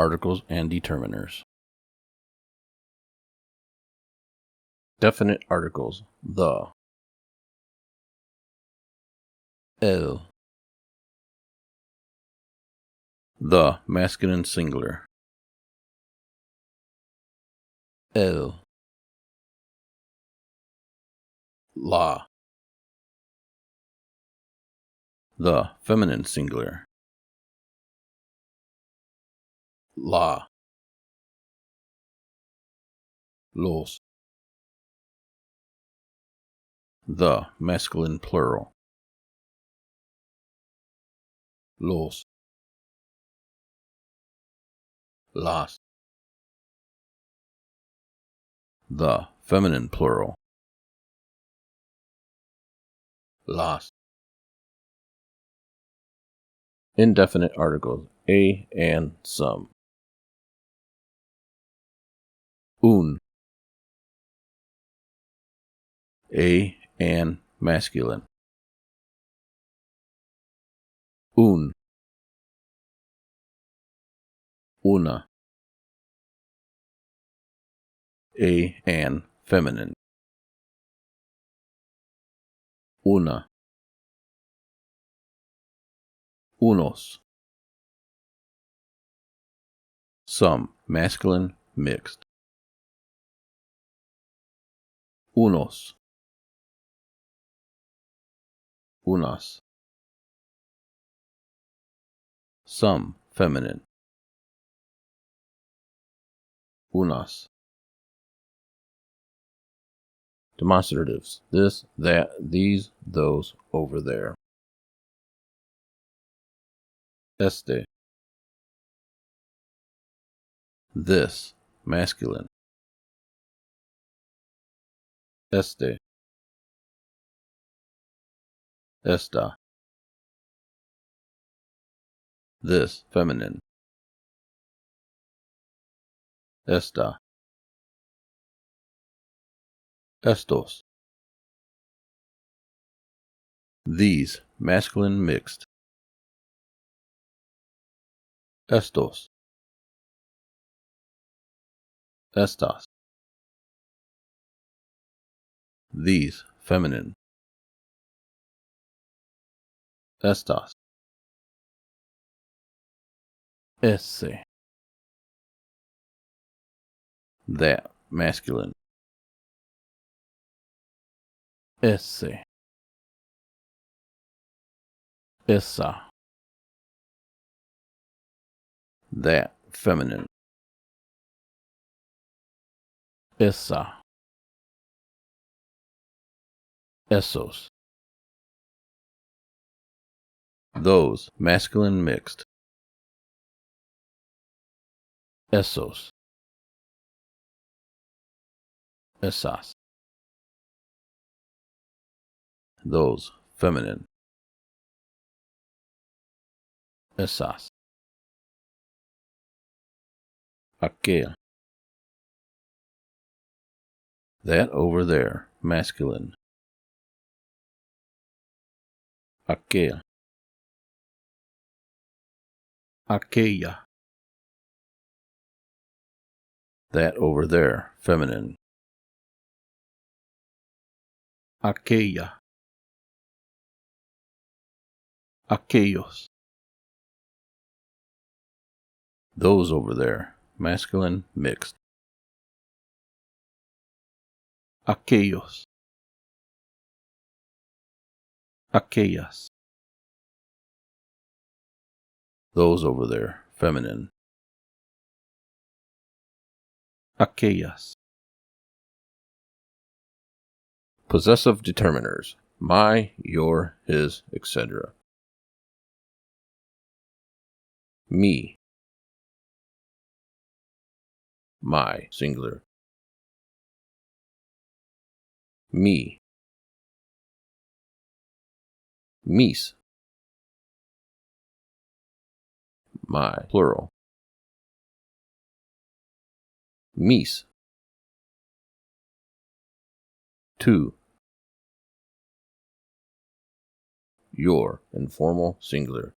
articles and determiners. Definite articles: the, el. The masculine singular: el. La. The feminine singular: la. Los. The masculine plural: los. Las. The feminine plural: las. Indefinite articles: a and some. Un. A and masculine. Un. Una. A and feminine. Una. Unos. Some, masculine, mixed. Unos. Unas. Some, feminine. Unas. Demonstratives: this, that, these, those, over there. Este. This, masculine. Este. Esta. This, feminine. Esta. Estos. These, masculine, mixed. Estos. Estas. These, feminine. Estas. Ese. That, masculine. Ese. Esa. That, feminine. Esa. Esos. Those, masculine, mixed. Esos. Esas. Those, feminine. Esas. Aquel. That over there, masculine. Aquel. Aquella. That over there, feminine. Aquella. Aquellos. Those over there, masculine, mixed. Aquellos. Aquellas. Those over there, feminine. Aquellas. Possessive determiners: my, your, his, etc. Me. My, singular. Me. Mis. My, plural. Mis. Tu. Your, informal, singular.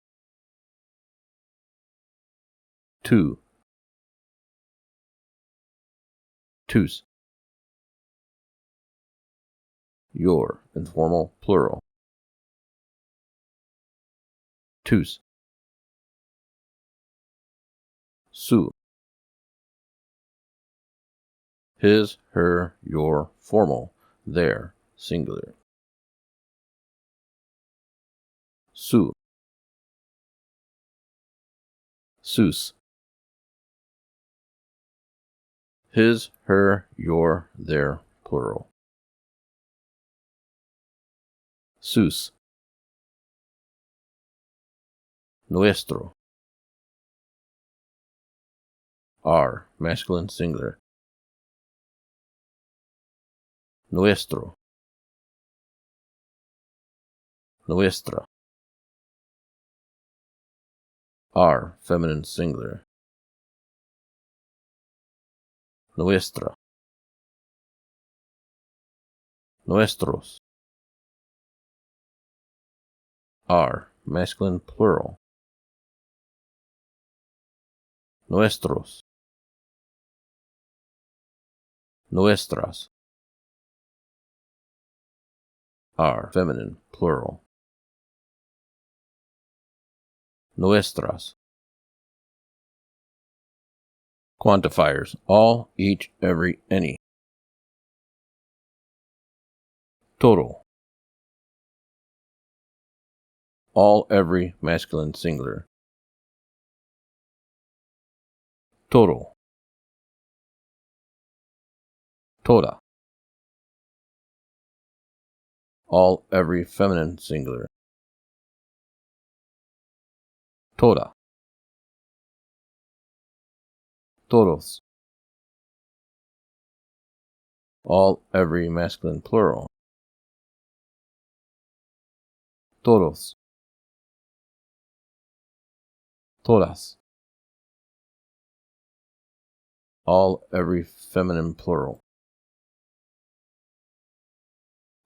Tu. tus. Your, informal, plural. Tus. Su. His, her, your, formal, their, singular. Su. Sus. His, her, your, their, plural. Sus. Nuestro. Our, masculine, singular. Nuestro. Nuestra. Our, feminine, singular. Nuestra. Nuestros. Our, masculine, plural. Nuestros. Nuestras. Our, feminine, plural. Nuestras. Quantifiers: all, each, every, any. Total: all, every, masculine, singular. Total. Toda: all, every, feminine, singular. Toda. Todos: all, every, masculine, plural. Todos. Todas: all, every, feminine, plural.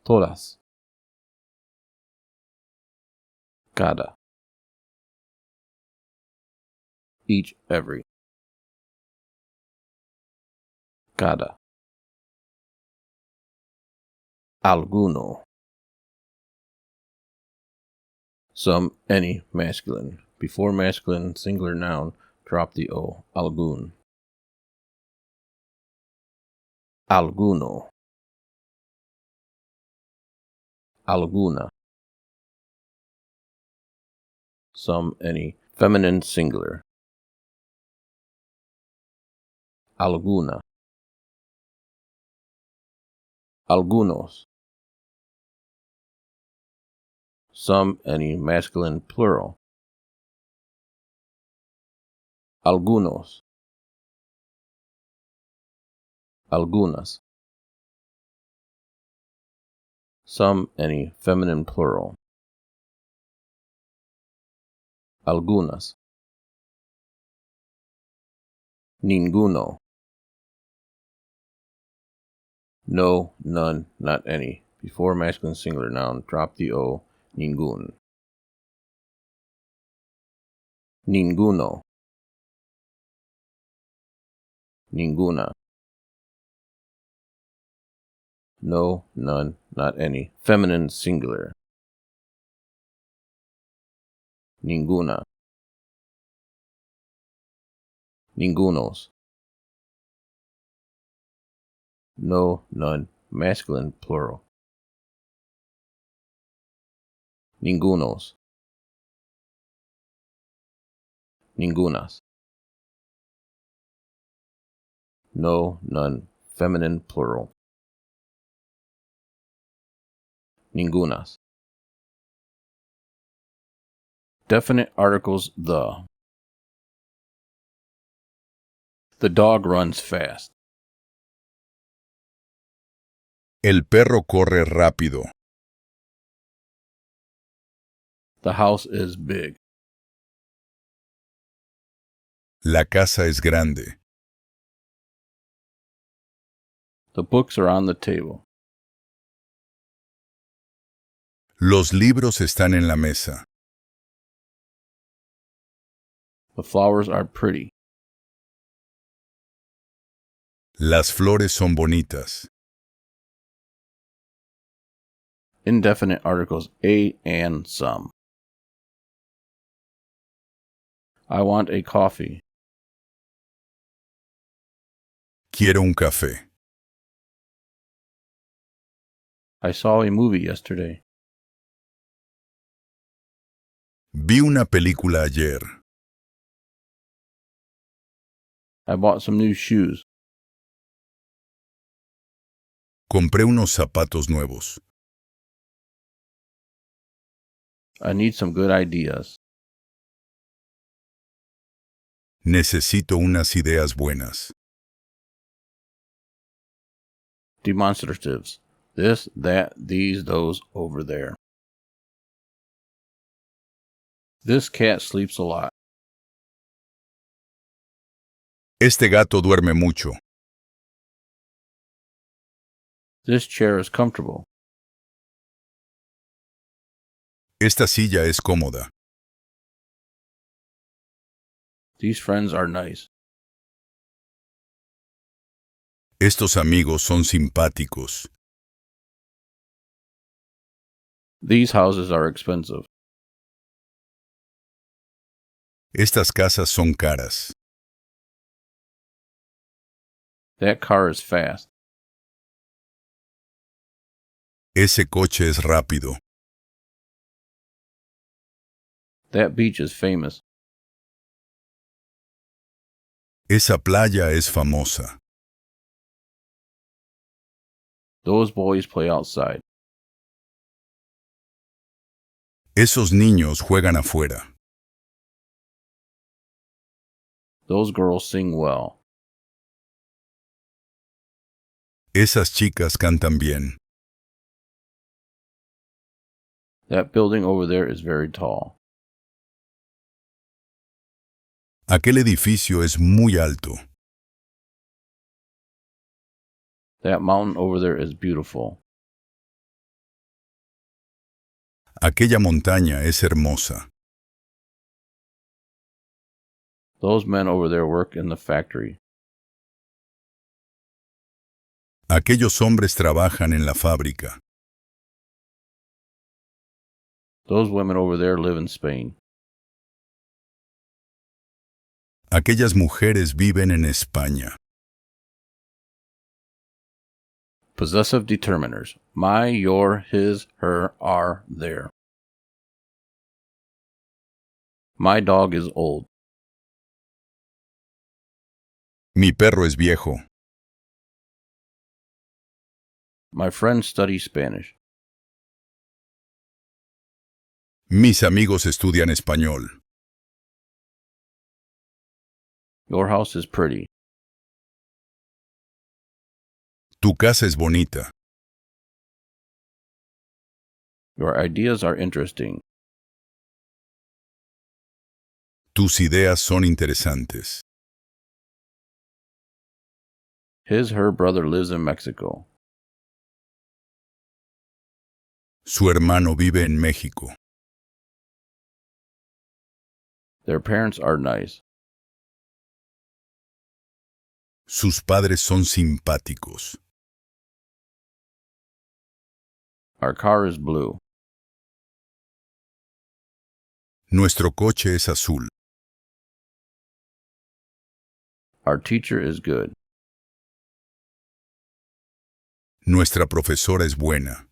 Todas. Cada: each, every. Cada. Alguno: some, any, masculine. Before masculine, singular noun, drop the O. Algún. Alguno. Alguna: some, any, feminine, singular. Alguna. Algunos: some, any, masculine, plural. Algunos. Algunas: some, any, feminine, plural. Algunas. Ninguno: no, none, not any. Before masculine, singular noun, drop the O. Ningún. Ninguno. Ninguna: no, none, not any. Feminine, singular. Ninguna. Ningunos: no, none, masculine, plural. Ningunos. Ningunas: no, none, feminine, plural. Ningunas. Definite articles: the. The dog runs fast. El perro corre rápido. The house is big. La casa es grande. The books are on the table. Los libros están en la mesa. The flowers are pretty. Las flores son bonitas. Indefinite articles a and some. I want a coffee. Quiero un café. I saw a movie yesterday. Vi una película ayer. I bought some new shoes. Compré unos zapatos nuevos. I need some good ideas. Necesito unas ideas buenas. Demonstratives. This, that, these, those, over there. This cat sleeps a lot. Este gato duerme mucho. This chair is comfortable. Esta silla es cómoda. These friends are nice. Estos amigos son simpáticos. These houses are expensive. Estas casas son caras. That car is fast. Ese coche es rápido. That beach is famous. Esa playa es famosa. Those boys play outside. Esos niños juegan afuera. Those girls sing well. Esas chicas cantan bien. That building over there is very tall. Aquel edificio es muy alto. That mountain over there is beautiful. Aquella montaña es hermosa. Those men over there work in the factory. Aquellos hombres trabajan en la fábrica. Those women over there live in Spain. Aquellas mujeres viven en España. Possessive determiners. My, your, his, her, are, their. My dog is old. Mi perro es viejo. My friends study Spanish. Mis amigos estudian español. Your house is pretty. Tu casa es bonita. Your ideas are interesting. Tus ideas son interesantes. Her brother lives in Mexico. Su hermano vive en México. Their parents are nice. Sus padres son simpáticos. Our car is blue. Nuestro coche es azul. Our teacher is good. Nuestra profesora es buena.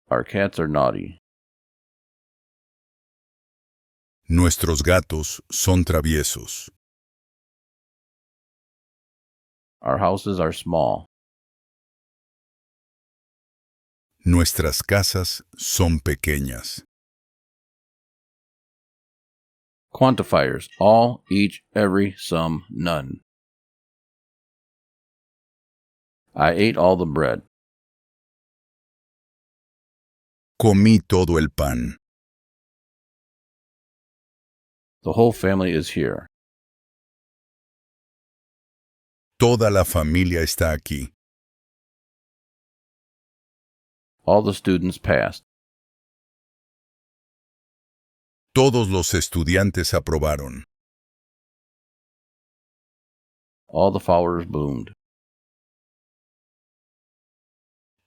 Our cats are naughty. Nuestros gatos son traviesos. Our houses are small. Nuestras casas son pequeñas. Quantifiers. All, each, every, some, none. I ate all the bread. Comí todo el pan. The whole family is here. Toda la familia está aquí. All the students passed. Todos los estudiantes aprobaron. All the flowers bloomed.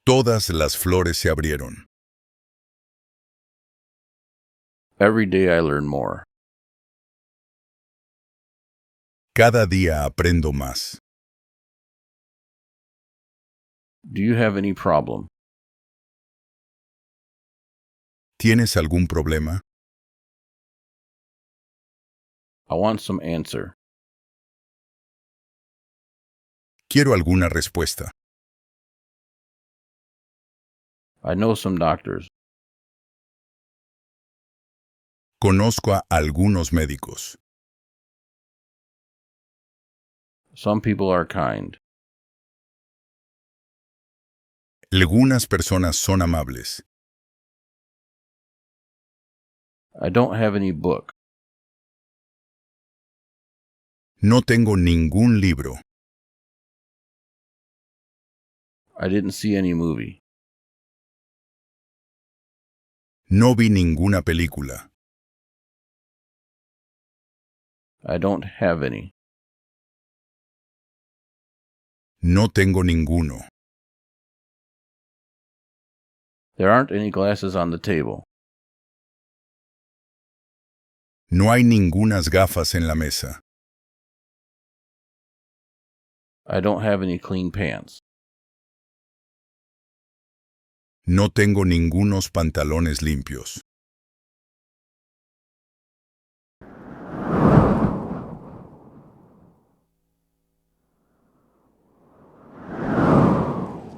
Todas las flores se abrieron. Every day I learn more. Cada día aprendo más. Do you have any problem? ¿Tienes algún problema? I want some answer. Quiero alguna respuesta. I know some doctors. Conozco a algunos médicos. Some people are kind. Algunas personas son amables. I don't have any book. No tengo ningún libro. I didn't see any movie. No vi ninguna película. I don't have any. No tengo ninguno. There aren't any glasses on the table. No hay ningunas gafas en la mesa. I don't have any clean pants. No tengo ningunos pantalones limpios.